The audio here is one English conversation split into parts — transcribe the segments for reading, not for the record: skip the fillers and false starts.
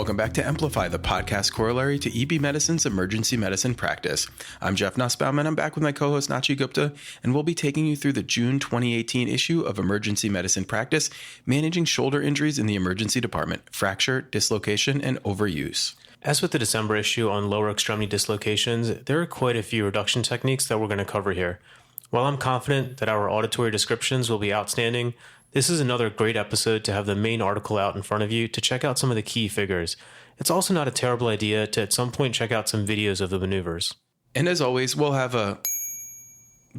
Welcome back to EMplify, the podcast corollary to EB Medicine's emergency medicine practice. I'm Jeff Nusbaum, and I'm back with my co-host Nachi Gupta, and we'll be taking you through the June 2018 issue of Emergency Medicine Practice, Managing Shoulder Injuries in the Emergency Department, Fracture, Dislocation, and Overuse. As with the December issue on lower extremity dislocations, there are quite a few reduction techniques that we're going to cover here. While I'm confident that our auditory descriptions will be outstanding, this is another great episode to have the main article out in front of you to check out some of the key figures. It's also not a terrible idea to at some point check out some videos of the maneuvers. And as always, we'll have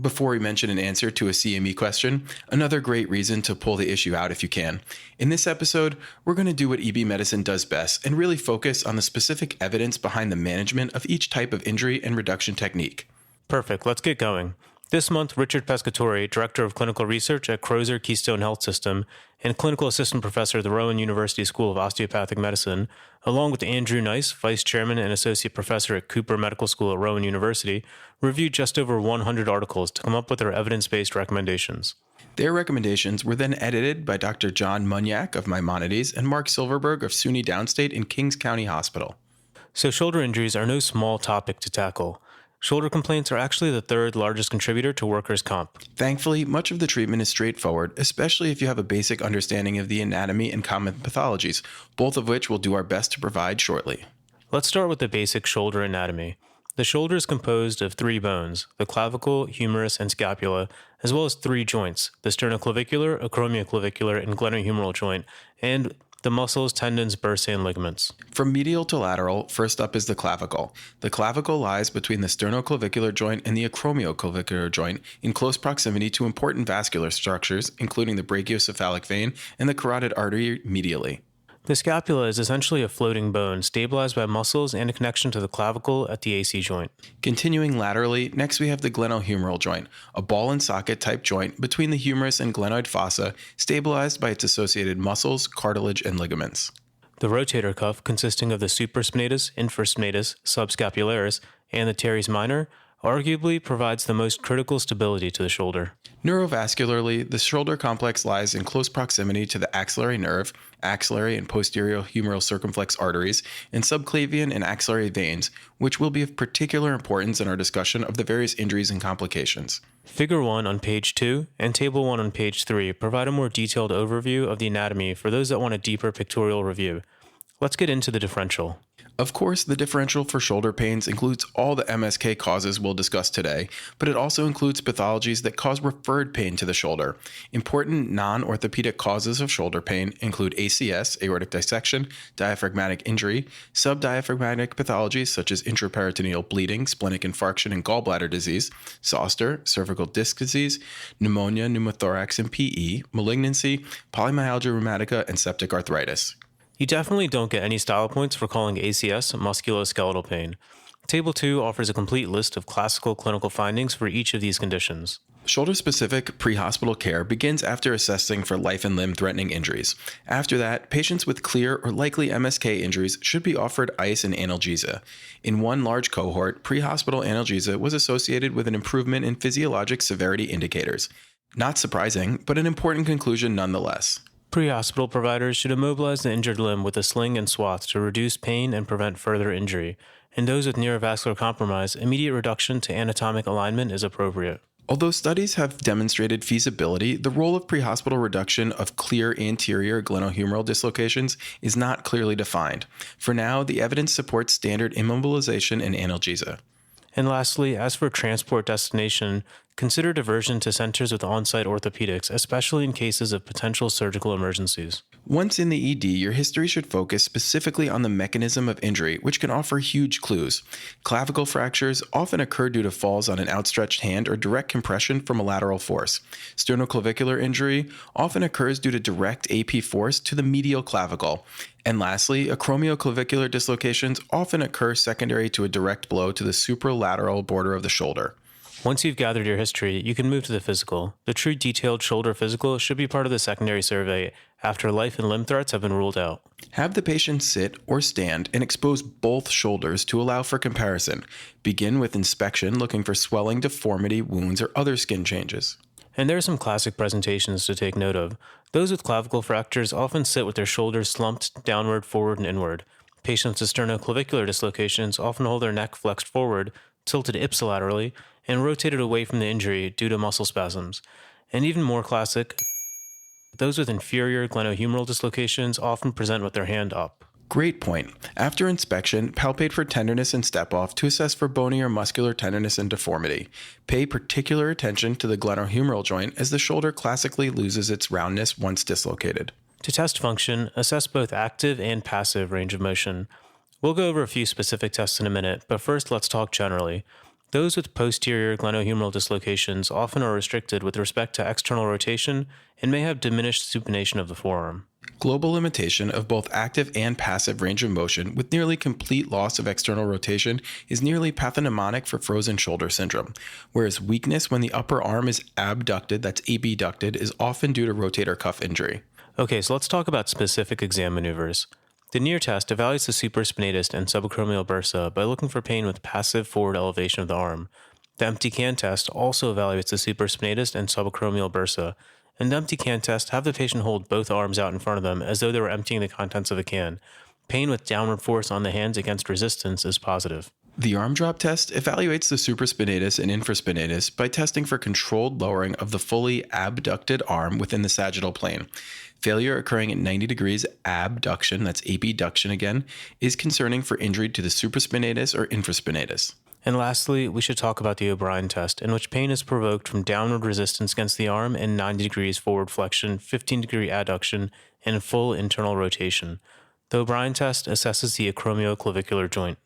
before we mention an answer to a CME question, another great reason to pull the issue out if you can. In this episode, we're going to do what EB Medicine does best and really focus on the specific evidence behind the management of each type of injury and reduction technique. Perfect, let's get going. This month, Richard Pescatore, Director of Clinical Research at Crozer-Keystone Health System and Clinical Assistant Professor at the Rowan University School of Osteopathic Medicine, along with Andrew Nyce, Vice Chairman and Associate Professor at Cooper Medical School at Rowan University, reviewed just over 100 articles to come up with their evidence-based recommendations. Their recommendations were then edited by Dr. John Munyak of Maimonides and Mark Silverberg of SUNY Downstate in Kings County Hospital. So shoulder injuries are no small topic to tackle. Shoulder complaints are actually the third largest contributor to workers' comp. Thankfully, much of the treatment is straightforward, especially if you have a basic understanding of the anatomy and common pathologies, both of which we'll do our best to provide shortly. Let's start with the basic shoulder anatomy. The shoulder is composed of three bones, the clavicle, humerus, and scapula, as well as three joints, the sternoclavicular, acromioclavicular, and glenohumeral joint, and the muscles, tendons, bursae, and ligaments. From medial to lateral, first up is the clavicle. The clavicle lies between the sternoclavicular joint and the acromioclavicular joint in close proximity to important vascular structures, including the brachiocephalic vein and the carotid artery medially. The scapula is essentially a floating bone, stabilized by muscles and a connection to the clavicle at the AC joint. Continuing laterally, next we have the glenohumeral joint, a ball and socket type joint between the humerus and glenoid fossa, stabilized by its associated muscles, cartilage, and ligaments. The rotator cuff, consisting of the supraspinatus, infraspinatus, subscapularis, and the teres minor, arguably provides the most critical stability to the shoulder. Neurovascularly, the shoulder complex lies in close proximity to the axillary nerve, axillary and posterior humeral circumflex arteries, and subclavian and axillary veins, which will be of particular importance in our discussion of the various injuries and complications. Figure 1 on page 2 and Table 1 on page 3 provide a more detailed overview of the anatomy for those that want a deeper pictorial review. Let's get into the differential. Of course, the differential for shoulder pains includes all the MSK causes we'll discuss today, but it also includes pathologies that cause referred pain to the shoulder. Important non-orthopedic causes of shoulder pain include ACS, aortic dissection, diaphragmatic injury, subdiaphragmatic pathologies such as intraperitoneal bleeding, splenic infarction, and gallbladder disease, zoster, cervical disc disease, pneumonia, pneumothorax, and PE, malignancy, polymyalgia rheumatica, and septic arthritis. You definitely don't get any style points for calling ACS musculoskeletal pain. Table 2 offers a complete list of classical clinical findings for each of these conditions. Shoulder-specific pre-hospital care begins after assessing for life and limb-threatening injuries. After that, patients with clear or likely MSK injuries should be offered ice and analgesia. In one large cohort, pre-hospital analgesia was associated with an improvement in physiologic severity indicators. Not surprising, but an important conclusion nonetheless. Pre-hospital providers should immobilize the injured limb with a sling and swath to reduce pain and prevent further injury. In those with neurovascular compromise, immediate reduction to anatomic alignment is appropriate. Although studies have demonstrated feasibility, the role of pre-hospital reduction of clear anterior glenohumeral dislocations is not clearly defined. For now, the evidence supports standard immobilization and analgesia. And lastly, as for transport destination, consider diversion to centers with on-site orthopedics, especially in cases of potential surgical emergencies. Once in the ED, your history should focus specifically on the mechanism of injury, which can offer huge clues. Clavicle fractures often occur due to falls on an outstretched hand or direct compression from a lateral force. Sternoclavicular injury often occurs due to direct AP force to the medial clavicle. And lastly, acromioclavicular dislocations often occur secondary to a direct blow to the supralateral border of the shoulder. Once you've gathered your history, you can move to the physical. The true detailed shoulder physical should be part of the secondary survey after life and limb threats have been ruled out. Have the patient sit or stand and expose both shoulders to allow for comparison. Begin with inspection, looking for swelling, deformity, wounds, or other skin changes. And there are some classic presentations to take note of. Those with clavicle fractures often sit with their shoulders slumped downward, forward, and inward. Patients with sternoclavicular dislocations often hold their neck flexed forward, tilted ipsilaterally, and rotated away from the injury due to muscle spasms. And even more classic, those with inferior glenohumeral dislocations often present with their hand up. Great point. After inspection, palpate for tenderness and step-off to assess for bony or muscular tenderness and deformity. Pay particular attention to the glenohumeral joint as the shoulder classically loses its roundness once dislocated. To test function, assess both active and passive range of motion. We'll go over a few specific tests in a minute, but first let's talk generally. Those with posterior glenohumeral dislocations often are restricted with respect to external rotation and may have diminished supination of the forearm. Global limitation of both active and passive range of motion with nearly complete loss of external rotation is nearly pathognomonic for frozen shoulder syndrome, whereas weakness when the upper arm is abducted, that's abducted, is often due to rotator cuff injury. Okay, so let's talk about specific exam maneuvers. The NEAR test evaluates the supraspinatus and subacromial bursa by looking for pain with passive forward elevation of the arm. The empty can test also evaluates the supraspinatus and subacromial bursa. In the empty can test, have the patient hold both arms out in front of them as though they were emptying the contents of a can. Pain with downward force on the hands against resistance is positive. The arm drop test evaluates the supraspinatus and infraspinatus by testing for controlled lowering of the fully abducted arm within the sagittal plane. Failure occurring at 90 degrees abduction, that's abduction again, is concerning for injury to the supraspinatus or infraspinatus. And lastly, we should talk about the O'Brien test, in which pain is provoked from downward resistance against the arm and 90 degrees forward flexion, 15-degree adduction, and full internal rotation. The O'Brien test assesses the acromioclavicular joint.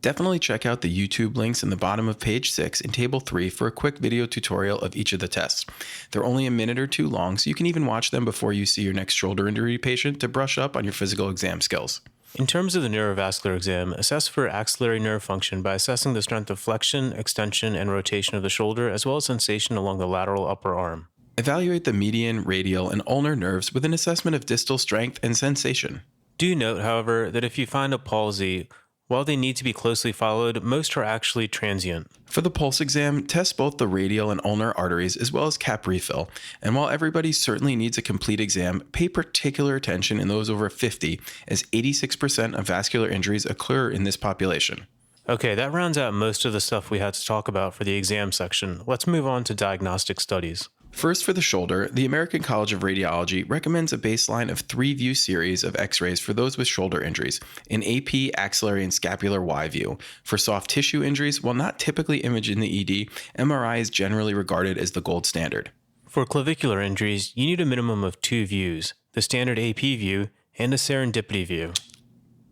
Definitely check out the YouTube links in the bottom of page 6 and table 3 for a quick video tutorial of each of the tests. They're only a minute or two long, so you can even watch them before you see your next shoulder injury patient to brush up on your physical exam skills. In terms of the neurovascular exam, assess for axillary nerve function by assessing the strength of flexion, extension, and rotation of the shoulder, as well as sensation along the lateral upper arm. Evaluate the median, radial, and ulnar nerves with an assessment of distal strength and sensation. Do note, however, that if you find a palsy, while they need to be closely followed, most are actually transient. For the pulse exam, test both the radial and ulnar arteries as well as cap refill. And while everybody certainly needs a complete exam, pay particular attention in those over 50, as 86% of vascular injuries occur in this population. Okay, that rounds out most of the stuff we had to talk about for the exam section. Let's move on to diagnostic studies. First, for the shoulder, the American College of Radiology recommends a baseline of 3-view series of x-rays for those with shoulder injuries, an AP, axillary, and scapular Y view. For soft tissue injuries, while not typically imaged in the ED, MRI is generally regarded as the gold standard. For clavicular injuries, you need a minimum of 2 views, the standard AP view and a serendipity view.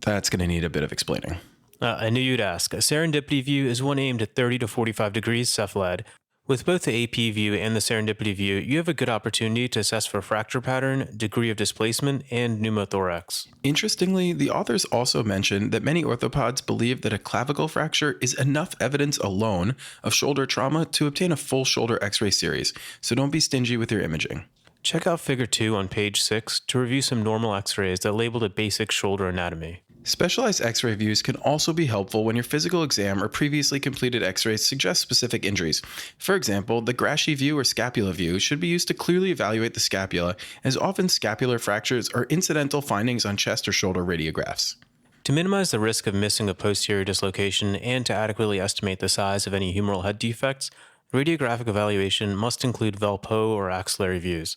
That's going to need a bit of explaining. I knew you'd ask. A serendipity view is one aimed at 30 to 45 degrees cephalad. With both the AP view and the serendipity view, you have a good opportunity to assess for fracture pattern, degree of displacement, and pneumothorax. Interestingly, the authors also mention that many orthopods believe that a clavicle fracture is enough evidence alone of shoulder trauma to obtain a full shoulder x-ray series, so don't be stingy with your imaging. Check out Figure 2 on page 6 to review some normal x-rays that labeled a basic shoulder anatomy. Specialized x-ray views can also be helpful when your physical exam or previously completed x-rays suggest specific injuries. For example, the Grashy view or scapula view should be used to clearly evaluate the scapula, as often scapular fractures are incidental findings on chest or shoulder radiographs. To minimize the risk of missing a posterior dislocation and to adequately estimate the size of any humeral head defects, radiographic evaluation must include Velpeau or axillary views.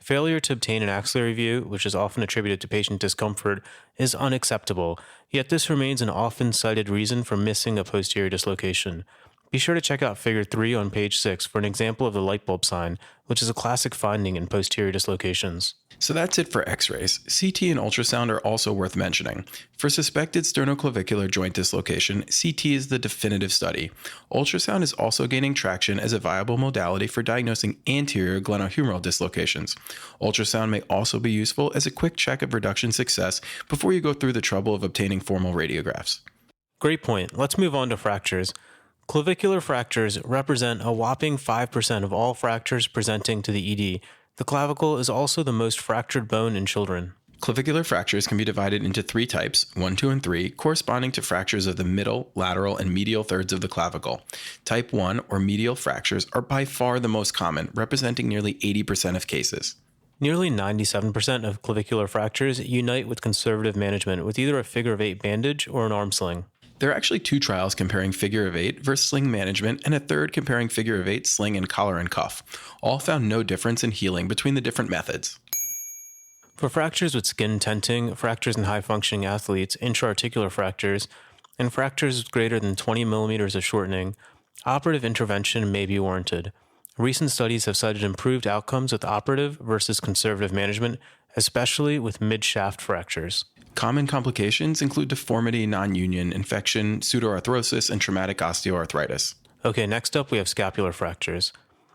Failure to obtain an axillary view, which is often attributed to patient discomfort, is unacceptable, yet this remains an often cited reason for missing a posterior dislocation. Be sure to check out Figure 3 on page 6 for an example of the light bulb sign, which is a classic finding in posterior dislocations. So that's it for x-rays. CT and ultrasound are also worth mentioning. For suspected sternoclavicular joint dislocation, CT is the definitive study. Ultrasound is also gaining traction as a viable modality for diagnosing anterior glenohumeral dislocations. Ultrasound may also be useful as a quick check of reduction success before you go through the trouble of obtaining formal radiographs. Great point. Let's move on to fractures. Clavicular fractures represent a whopping 5% of all fractures presenting to the ED. The clavicle is also the most fractured bone in children. Clavicular fractures can be divided into 3 types, 1, 2, and 3, corresponding to fractures of the middle, lateral, and medial thirds of the clavicle. Type 1, or medial fractures, are by far the most common, representing nearly 80% of cases. Nearly 97% of clavicular fractures unite with conservative management with either a figure of 8 bandage or an arm sling. There are actually 2 trials comparing figure of 8 versus sling management, and a third comparing figure of 8, sling, and collar and cuff. All found no difference in healing between the different methods. For fractures with skin tenting, fractures in high-functioning athletes, intra-articular fractures, and fractures greater than 20 millimeters of shortening, operative intervention may be warranted. Recent studies have cited improved outcomes with operative versus conservative management, especially with mid-shaft fractures. Common complications include deformity, non-union, infection, pseudoarthrosis, and traumatic osteoarthritis. Okay, next up we have scapular fractures.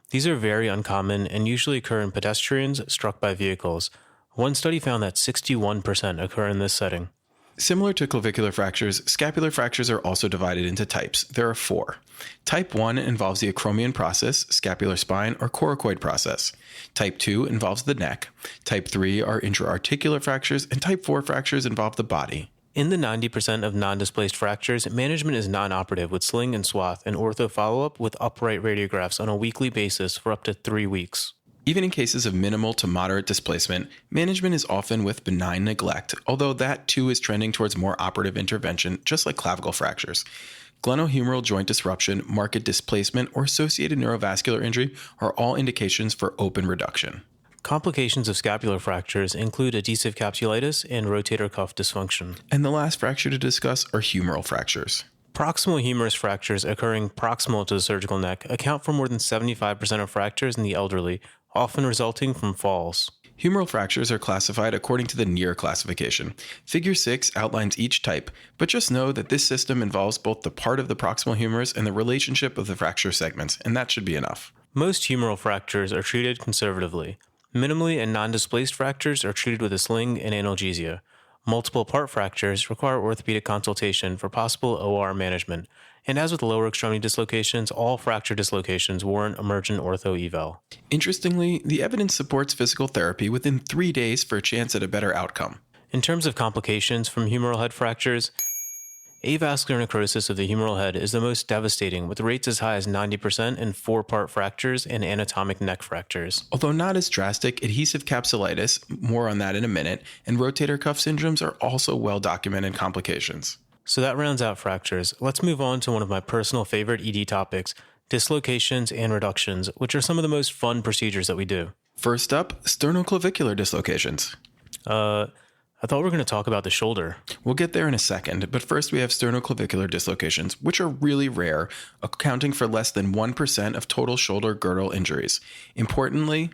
These are very uncommon and usually occur in pedestrians struck by vehicles. One study found that 61% occur in this setting. Similar to clavicular fractures, scapular fractures are also divided into types. There are 4. Type 1 involves the acromion process, scapular spine, or coracoid process. Type 2 involves the neck. Type 3 are intra-articular fractures, and Type 4 fractures involve the body. In the 90% of non-displaced fractures, management is non-operative with sling and swath and ortho follow-up with upright radiographs on a weekly basis for up to 3 weeks. Even in cases of minimal to moderate displacement, management is often with benign neglect, although that too is trending towards more operative intervention, just like clavicle fractures. Glenohumeral joint disruption, marked displacement, or associated neurovascular injury are all indications for open reduction. Complications of scapular fractures include adhesive capsulitis and rotator cuff dysfunction. And the last fracture to discuss are humeral fractures. Proximal humerus fractures occurring proximal to the surgical neck account for more than 75% of fractures in the elderly, often resulting from falls. Humeral fractures are classified according to the Neer classification. Figure 6 outlines each type, but just know that this system involves both the part of the proximal humerus and the relationship of the fracture segments, and that should be enough. Most humeral fractures are treated conservatively. Minimally and non-displaced fractures are treated with a sling and analgesia. Multiple part fractures require orthopedic consultation for possible OR management, and as with lower extremity dislocations, all fracture dislocations warrant emergent ortho eval. Interestingly, the evidence supports physical therapy within 3 days for a chance at a better outcome. In terms of complications from humeral head fractures, avascular necrosis of the humeral head is the most devastating, with rates as high as 90% in 4-part fractures and anatomic neck fractures. Although not as drastic, adhesive capsulitis, more on that in a minute, and rotator cuff syndromes are also well-documented complications. So that rounds out fractures. Let's move on to one of my personal favorite ED topics, dislocations and reductions, which are some of the most fun procedures that we do. First up, sternoclavicular dislocations. I thought we were going to talk about the shoulder. We'll get there in a second, but first we have sternoclavicular dislocations, which are really rare, accounting for less than 1% of total shoulder girdle injuries. Importantly,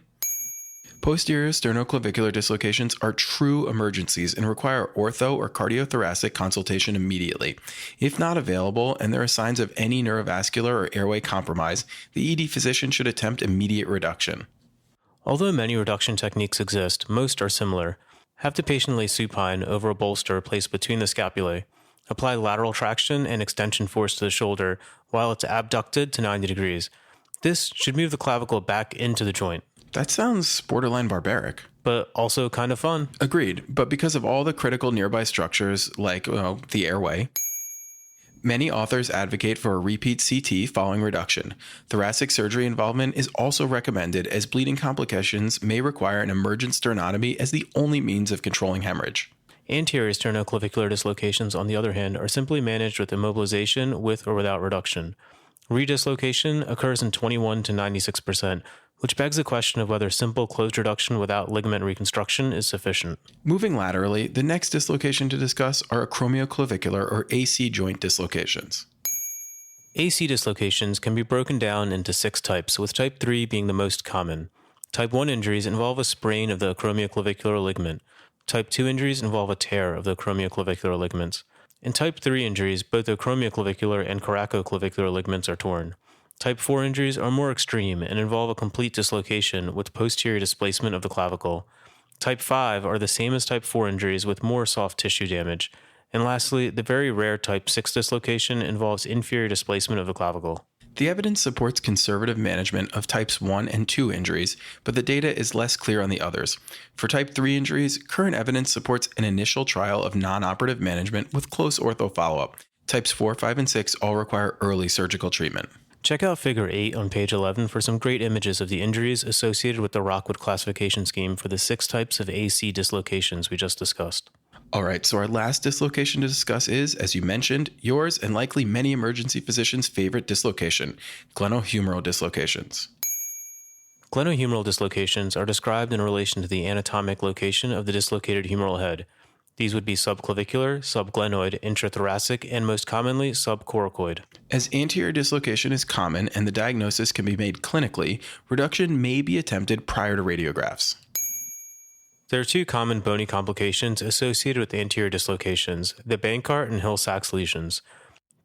posterior sternoclavicular dislocations are true emergencies and require ortho or cardiothoracic consultation immediately. If not available and there are signs of any neurovascular or airway compromise, the ED physician should attempt immediate reduction. Although many reduction techniques exist, most are similar. Have the patient lay supine over a bolster placed between the scapulae. Apply lateral traction and extension force to the shoulder while it's abducted to 90 degrees. This should move the clavicle back into the joint. That sounds borderline barbaric. But also kind of fun. Agreed, but because of all the critical nearby structures, like the airway, many authors advocate for a repeat CT following reduction. Thoracic surgery involvement is also recommended as bleeding complications may require an emergent sternotomy as the only means of controlling hemorrhage. Anterior sternoclavicular dislocations, on the other hand, are simply managed with immobilization with or without reduction. Redislocation occurs in 21 to 96%, which begs the question of whether simple closed reduction without ligament reconstruction is sufficient. Moving laterally, the next dislocation to discuss are acromioclavicular or AC joint dislocations. AC dislocations can be broken down into 6 types, with type 3 being the most common. Type 1 injuries involve a sprain of the acromioclavicular ligament. Type 2 injuries involve a tear of the acromioclavicular ligaments. In type 3 injuries, both the acromioclavicular and coracoclavicular ligaments are torn. Type 4 injuries are more extreme and involve a complete dislocation with posterior displacement of the clavicle. Type 5 are the same as type 4 injuries with more soft tissue damage. And lastly, the very rare type 6 dislocation involves inferior displacement of the clavicle. The evidence supports conservative management of types 1 and 2 injuries, but the data is less clear on the others. For type 3 injuries, current evidence supports an initial trial of non-operative management with close ortho follow-up. Types 4, 5, and 6 all require early surgical treatment. Check out Figure 8 on page 11 for some great images of the injuries associated with the Rockwood classification scheme for the 6 types of AC dislocations we just discussed. All right, so our last dislocation to discuss is, as you mentioned, yours and likely many emergency physicians' favorite dislocation, glenohumeral dislocations. Glenohumeral dislocations are described in relation to the anatomic location of the dislocated humeral head. These would be subclavicular, subglenoid, intrathoracic, and most commonly subcoracoid. As anterior dislocation is common and the diagnosis can be made clinically, reduction may be attempted prior to radiographs. There are 2 common bony complications associated with anterior dislocations, the Bankart and Hill-Sachs lesions.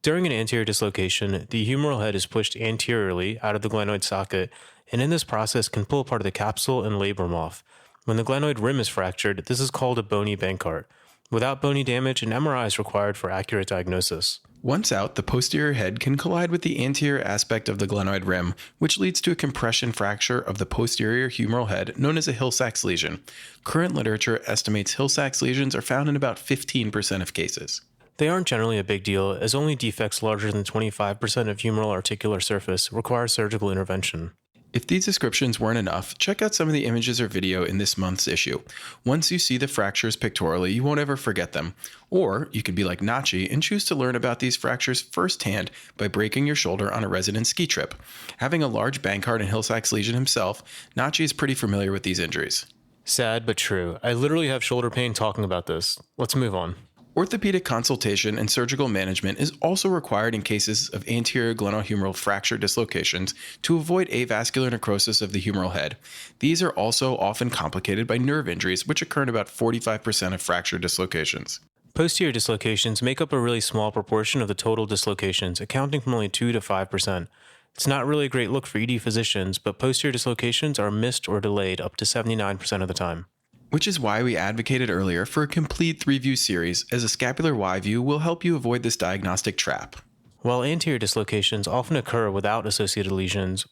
During an anterior dislocation, the humeral head is pushed anteriorly out of the glenoid socket, and in this process can pull part of the capsule and labrum off. When the glenoid rim is fractured, this is called a bony Bankart. Without bony damage, an MRI is required for accurate diagnosis. Once out, the posterior head can collide with the anterior aspect of the glenoid rim, which leads to a compression fracture of the posterior humeral head known as a Hill-Sachs lesion. Current literature estimates Hill-Sachs lesions are found in about 15% of cases. They aren't generally a big deal, as only defects larger than 25% of humeral articular surface require surgical intervention. If these descriptions weren't enough, check out some of the images or video in this month's issue. Once you see the fractures pictorially, you won't ever forget them. Or you could be like Nachi and choose to learn about these fractures firsthand by breaking your shoulder on a resident ski trip. Having a large Bankart and Hill-Sachs lesion himself, Nachi is pretty familiar with these injuries. Sad but true. I literally have shoulder pain talking about this. Let's move on. Orthopedic consultation and surgical management is also required in cases of anterior glenohumeral fracture dislocations to avoid avascular necrosis of the humeral head. These are also often complicated by nerve injuries, which occur in about 45% of fracture dislocations. Posterior dislocations make up a really small proportion of the total dislocations, accounting for only 2 to 5%. It's not really a great look for ED physicians, but posterior dislocations are missed or delayed up to 79% of the time. Which is why we advocated earlier for a complete 3-view series, as a scapular Y-view will help you avoid this diagnostic trap. While anterior dislocations often occur without associated lesions,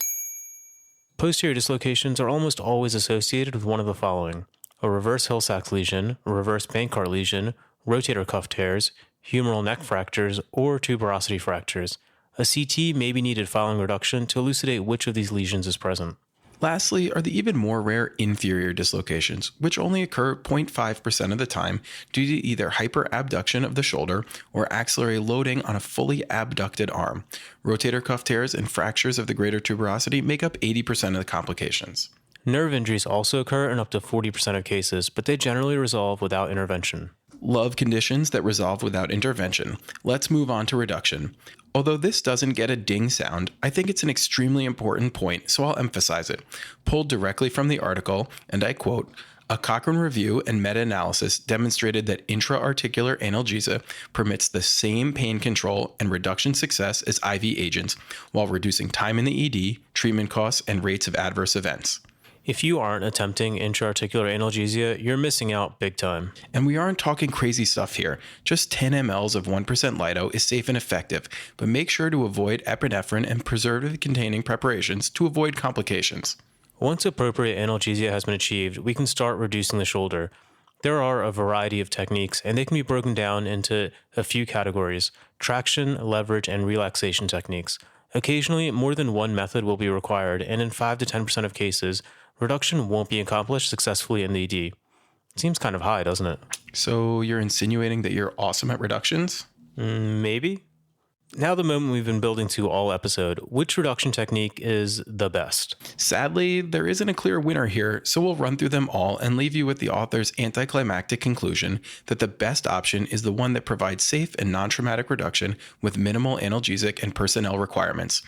posterior dislocations are almost always associated with one of the following: a reverse Hill-Sachs lesion, a reverse Bankart lesion, rotator cuff tears, humeral neck fractures, or tuberosity fractures. A CT may be needed following reduction to elucidate which of these lesions is present. Lastly are the even more rare inferior dislocations, which only occur 0.5% of the time due to either hyperabduction of the shoulder or axillary loading on a fully abducted arm. Rotator cuff tears and fractures of the greater tuberosity make up 80% of the complications. Nerve injuries also occur in up to 40% of cases, but they generally resolve without intervention. Love conditions that resolve without intervention. Let's move on to reduction. Although this doesn't get a ding sound, I think it's an extremely important point, so I'll emphasize it. Pulled directly from the article, and I quote, "A Cochrane review and meta-analysis demonstrated that intra-articular analgesia permits the same pain control and reduction success as IV agents, while reducing time in the ED, treatment costs, and rates of adverse events." If you aren't attempting intra-articular analgesia, you're missing out big time. And we aren't talking crazy stuff here. Just 10 mLs of 1% Lido is safe and effective, but make sure to avoid epinephrine and preservative-containing preparations to avoid complications. Once appropriate analgesia has been achieved, we can start reducing the shoulder. There are a variety of techniques, and they can be broken down into a few categories: traction, leverage, and relaxation techniques. Occasionally, more than one method will be required, and in 5 to 10% of cases, reduction won't be accomplished successfully in the ED. Seems kind of high, doesn't it? So you're insinuating that you're awesome at reductions? Maybe. Now the moment we've been building to all episode, which reduction technique is the best? Sadly, there isn't a clear winner here, so we'll run through them all and leave you with the author's anticlimactic conclusion that the best option is the one that provides safe and non-traumatic reduction with minimal analgesic and personnel requirements.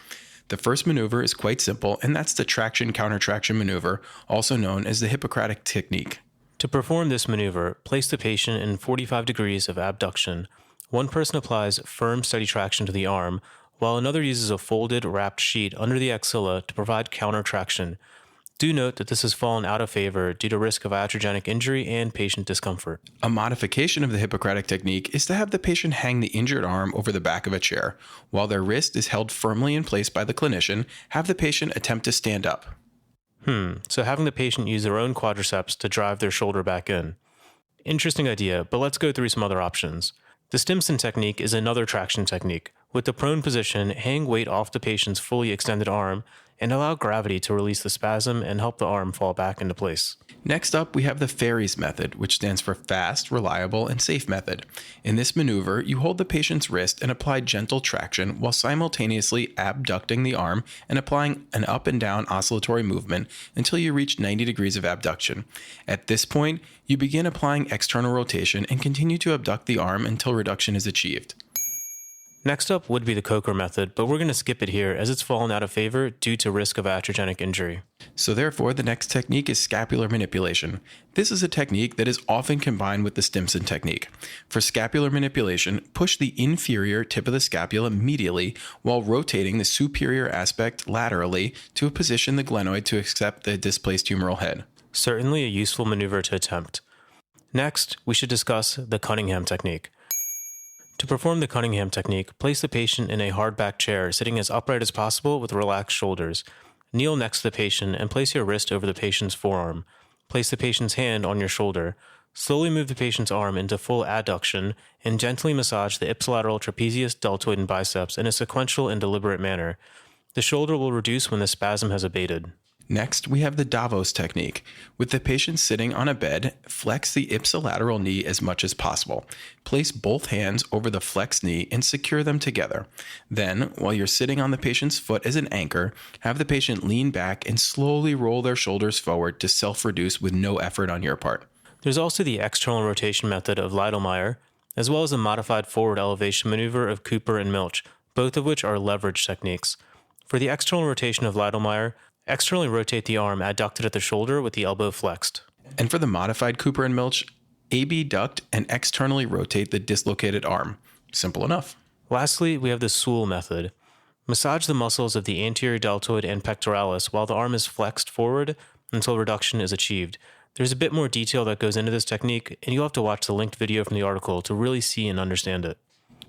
The first maneuver is quite simple, and that's the traction-countertraction maneuver, also known as the Hippocratic technique. To perform this maneuver, place the patient in 45 degrees of abduction. One person applies firm, steady traction to the arm, while another uses a folded, wrapped sheet under the axilla to provide counter-traction. Do note that this has fallen out of favor due to risk of iatrogenic injury and patient discomfort. A modification of the Hippocratic technique is to have the patient hang the injured arm over the back of a chair. While their wrist is held firmly in place by the clinician, have the patient attempt to stand up. So having the patient use their own quadriceps to drive their shoulder back in. Interesting idea, but let's go through some other options. The Stimson technique is another traction technique, With the prone position, hang weight off the patient's fully extended arm and allow gravity to release the spasm and help the arm fall back into place. Next up, we have the Ferries method, which stands for fast, reliable, and safe method. In this maneuver, you hold the patient's wrist and apply gentle traction while simultaneously abducting the arm and applying an up and down oscillatory movement until you reach 90 degrees of abduction. At this point, you begin applying external rotation and continue to abduct the arm until reduction is achieved. Next up would be the Coker method, but we're going to skip it here as it's fallen out of favor due to risk of iatrogenic injury. So therefore, the next technique is scapular manipulation. This is a technique that is often combined with the Stimson technique. For scapular manipulation, push the inferior tip of the scapula medially while rotating the superior aspect laterally to position the glenoid to accept the displaced humeral head. Certainly a useful maneuver to attempt. Next, we should discuss the Cunningham technique. To perform the Cunningham technique, place the patient in a hard-back chair, sitting as upright as possible with relaxed shoulders. Kneel next to the patient and place your wrist over the patient's forearm. Place the patient's hand on your shoulder. Slowly move the patient's arm into full adduction and gently massage the ipsilateral trapezius, deltoid, and biceps in a sequential and deliberate manner. The shoulder will reduce when the spasm has abated. Next, we have the Davos technique. With the patient sitting on a bed, flex the ipsilateral knee as much as possible. Place both hands over the flexed knee and secure them together. Then, while you're sitting on the patient's foot as an anchor, have the patient lean back and slowly roll their shoulders forward to self-reduce with no effort on your part. There's also the external rotation method of Lydelmeyer, as well as the modified forward elevation maneuver of Cooper and Milch, both of which are leverage techniques. For the external rotation of Lydelmeyer, externally rotate the arm adducted at the shoulder with the elbow flexed. And for the modified Cooper and Milch, abduct and externally rotate the dislocated arm. Simple enough. Lastly, we have the Sewell method. Massage the muscles of the anterior deltoid and pectoralis while the arm is flexed forward until reduction is achieved. There's a bit more detail that goes into this technique, and you'll have to watch the linked video from the article to really see and understand it.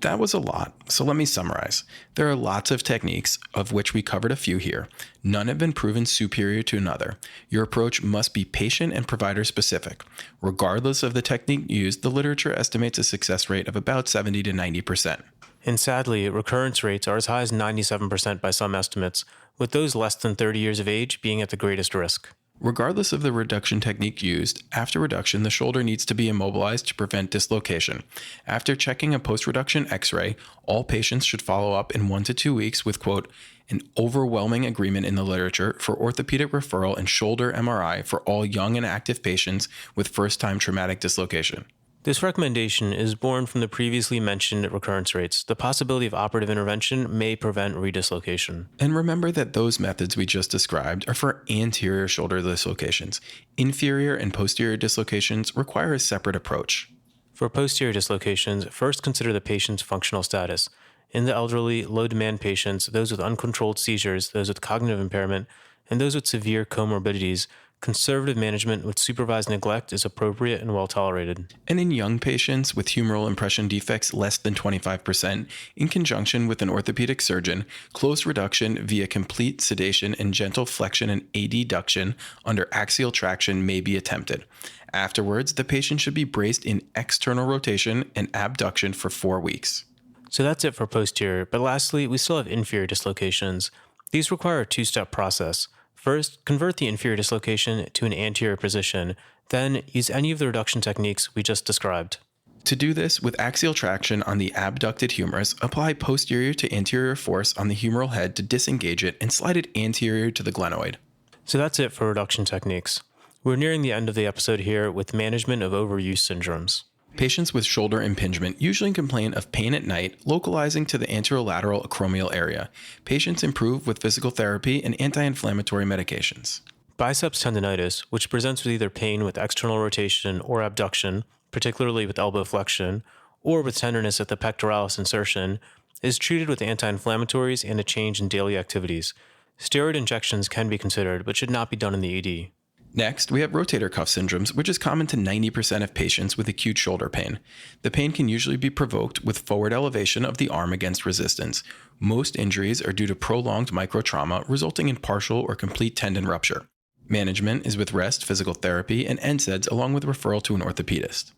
That was a lot, so let me summarize. There are lots of techniques, of which we covered a few here. None have been proven superior to another. Your approach must be patient and provider specific. Regardless of the technique used, the literature estimates a success rate of about 70 to 90%. And sadly, recurrence rates are as high as 97% by some estimates, with those less than 30 years of age being at the greatest risk. Regardless of the reduction technique used, after reduction, the shoulder needs to be immobilized to prevent dislocation. After checking a post-reduction x-ray, all patients should follow up in 1 to 2 weeks with, quote, an overwhelming agreement in the literature for orthopedic referral and shoulder MRI for all young and active patients with first-time traumatic dislocation. This recommendation is born from the previously mentioned recurrence rates. The possibility of operative intervention may prevent redislocation. And remember that those methods we just described are for anterior shoulder dislocations. Inferior and posterior dislocations require a separate approach. For posterior dislocations, first consider the patient's functional status. In the elderly, low-demand patients, those with uncontrolled seizures, those with cognitive impairment, and those with severe comorbidities, conservative management with supervised neglect is appropriate and well tolerated. And in young patients with humeral impression defects less than 25%, in conjunction with an orthopedic surgeon, close reduction via complete sedation and gentle flexion and adduction under axial traction may be attempted. Afterwards, the patient should be braced in external rotation and abduction for 4 weeks. So that's it for posterior, but lastly, we still have inferior dislocations. These require a two-step process. First, convert the inferior dislocation to an anterior position, then use any of the reduction techniques we just described. To do this, with axial traction on the abducted humerus, apply posterior to anterior force on the humeral head to disengage it and slide it anterior to the glenoid. So that's it for reduction techniques. We're nearing the end of the episode here with management of overuse syndromes. Patients with shoulder impingement usually complain of pain at night, localizing to the anterolateral acromial area. Patients improve with physical therapy and anti-inflammatory medications. Biceps tendinitis, which presents with either pain with external rotation or abduction, particularly with elbow flexion, or with tenderness at the pectoralis insertion, is treated with anti-inflammatories and a change in daily activities. Steroid injections can be considered, but should not be done in the ED. Next, we have rotator cuff syndromes, which is common to 90% of patients with acute shoulder pain. The pain can usually be provoked with forward elevation of the arm against resistance. Most injuries are due to prolonged microtrauma, resulting in partial or complete tendon rupture. Management is with rest, physical therapy, and NSAIDs, along with referral to an orthopedist.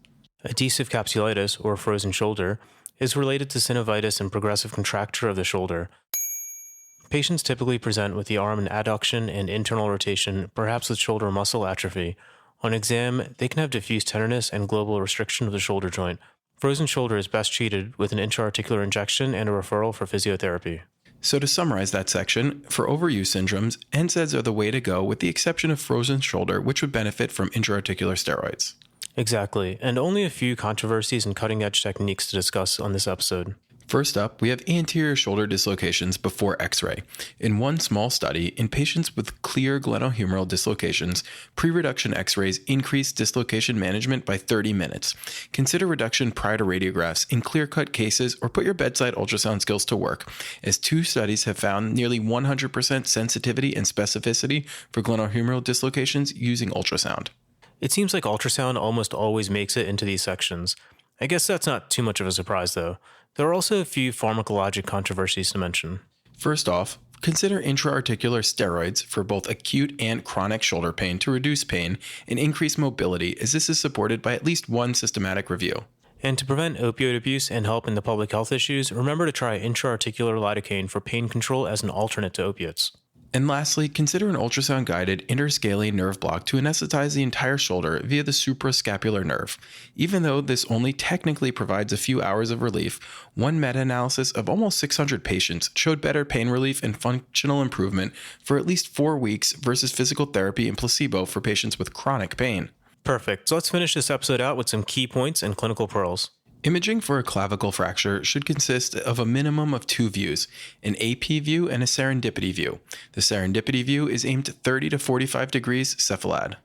Adhesive capsulitis, or frozen shoulder, is related to synovitis and progressive contracture of the shoulder. Patients typically present with the arm in adduction and internal rotation, perhaps with shoulder muscle atrophy. On exam, they can have diffuse tenderness and global restriction of the shoulder joint. Frozen shoulder is best treated with an intra-articular injection and a referral for physiotherapy. So to summarize that section, for overuse syndromes, NSAIDs are the way to go with the exception of frozen shoulder, which would benefit from intra-articular steroids. Exactly, and only a few controversies and cutting-edge techniques to discuss on this episode. First up, we have anterior shoulder dislocations before X-ray. In one small study, in patients with clear glenohumeral dislocations, pre-reduction X-rays increased dislocation management by 30 minutes. Consider reduction prior to radiographs in clear-cut cases or put your bedside ultrasound skills to work, as 2 studies have found nearly 100% sensitivity and specificity for glenohumeral dislocations using ultrasound. It seems like ultrasound almost always makes it into these sections. I guess that's not too much of a surprise, though. There are also a few pharmacologic controversies to mention. First off, consider intra-articular steroids for both acute and chronic shoulder pain to reduce pain and increase mobility, as this is supported by at least one systematic review. And to prevent opioid abuse and help in the public health issues, remember to try intra-articular lidocaine for pain control as an alternate to opiates. And lastly, consider an ultrasound-guided interscalene nerve block to anesthetize the entire shoulder via the suprascapular nerve. Even though this only technically provides a few hours of relief, one meta-analysis of almost 600 patients showed better pain relief and functional improvement for at least 4 weeks versus physical therapy and placebo for patients with chronic pain. Perfect. So let's finish this episode out with some key points and clinical pearls. Imaging for a clavicle fracture should consist of a minimum of 2 views, an AP view and a serendipity view. The serendipity view is aimed 30 to 45 degrees cephalad.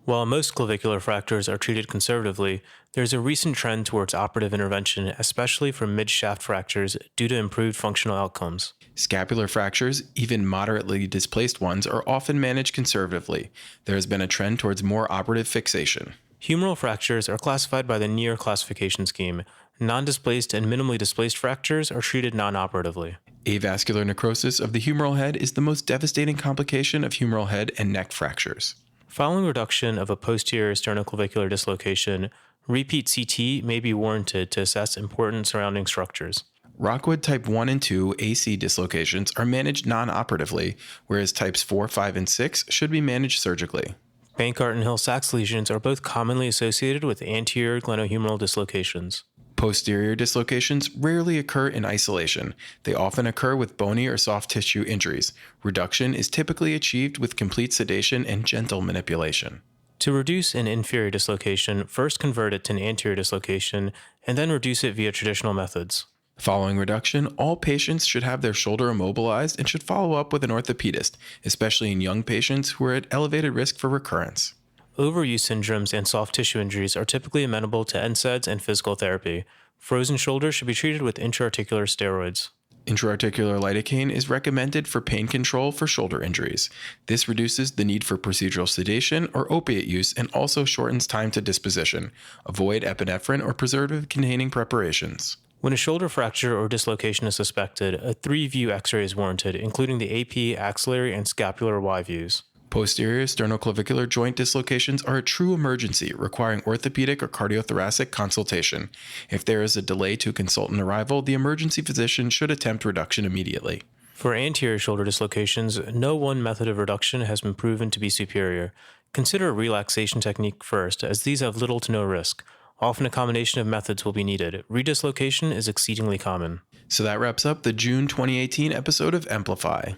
While most clavicular fractures are treated conservatively, there's a recent trend towards operative intervention, especially for mid-shaft fractures, due to improved functional outcomes. Scapular fractures, even moderately displaced ones, are often managed conservatively. There has been a trend towards more operative fixation. Humeral fractures are classified by the Neer classification scheme. Non-displaced and minimally displaced fractures are treated non-operatively. Avascular necrosis of the humeral head is the most devastating complication of humeral head and neck fractures. Following reduction of a posterior sternoclavicular dislocation, repeat CT may be warranted to assess important surrounding structures. Rockwood type 1 and 2 AC dislocations are managed non-operatively, whereas types 4, 5, and 6 should be managed surgically. Bankart and Hill-Sachs lesions are both commonly associated with anterior glenohumeral dislocations. Posterior dislocations rarely occur in isolation. They often occur with bony or soft tissue injuries. Reduction is typically achieved with complete sedation and gentle manipulation. To reduce an inferior dislocation, first convert it to an anterior dislocation, and then reduce it via traditional methods. Following reduction, all patients should have their shoulder immobilized and should follow up with an orthopedist, especially in young patients who are at elevated risk for recurrence. Overuse syndromes and soft tissue injuries are typically amenable to NSAIDs and physical therapy. Frozen shoulder should be treated with intra-articular steroids. Intra-articular lidocaine is recommended for pain control for shoulder injuries. This reduces the need for procedural sedation or opiate use and also shortens time to disposition. Avoid epinephrine or preservative-containing preparations. When a shoulder fracture or dislocation is suspected, a 3-view X-ray is warranted, including the AP, axillary, and scapular Y views. Posterior sternoclavicular joint dislocations are a true emergency, requiring orthopedic or cardiothoracic consultation. If there is a delay to consultant arrival, the emergency physician should attempt reduction immediately. For anterior shoulder dislocations, no one method of reduction has been proven to be superior. Consider a relaxation technique first, as these have little to no risk. Often a combination of methods will be needed. Redislocation is exceedingly common. So that wraps up the June 2018 episode of EMplify.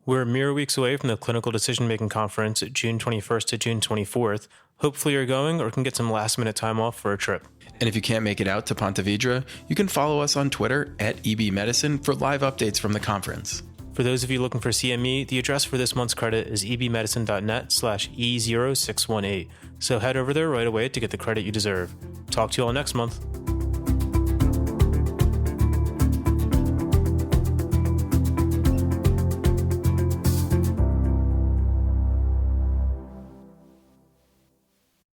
We're mere weeks away from the Clinical Decision-Making Conference, June 21st to June 24th. Hopefully you're going or can get some last-minute time off for a trip. And if you can't make it out to Ponte Vedra, you can follow us on Twitter at EBMedicine for live updates from the conference. For those of you looking for CME, the address for this month's credit is ebmedicine.net/E0618. So head over there right away to get the credit you deserve. Talk to you all next month.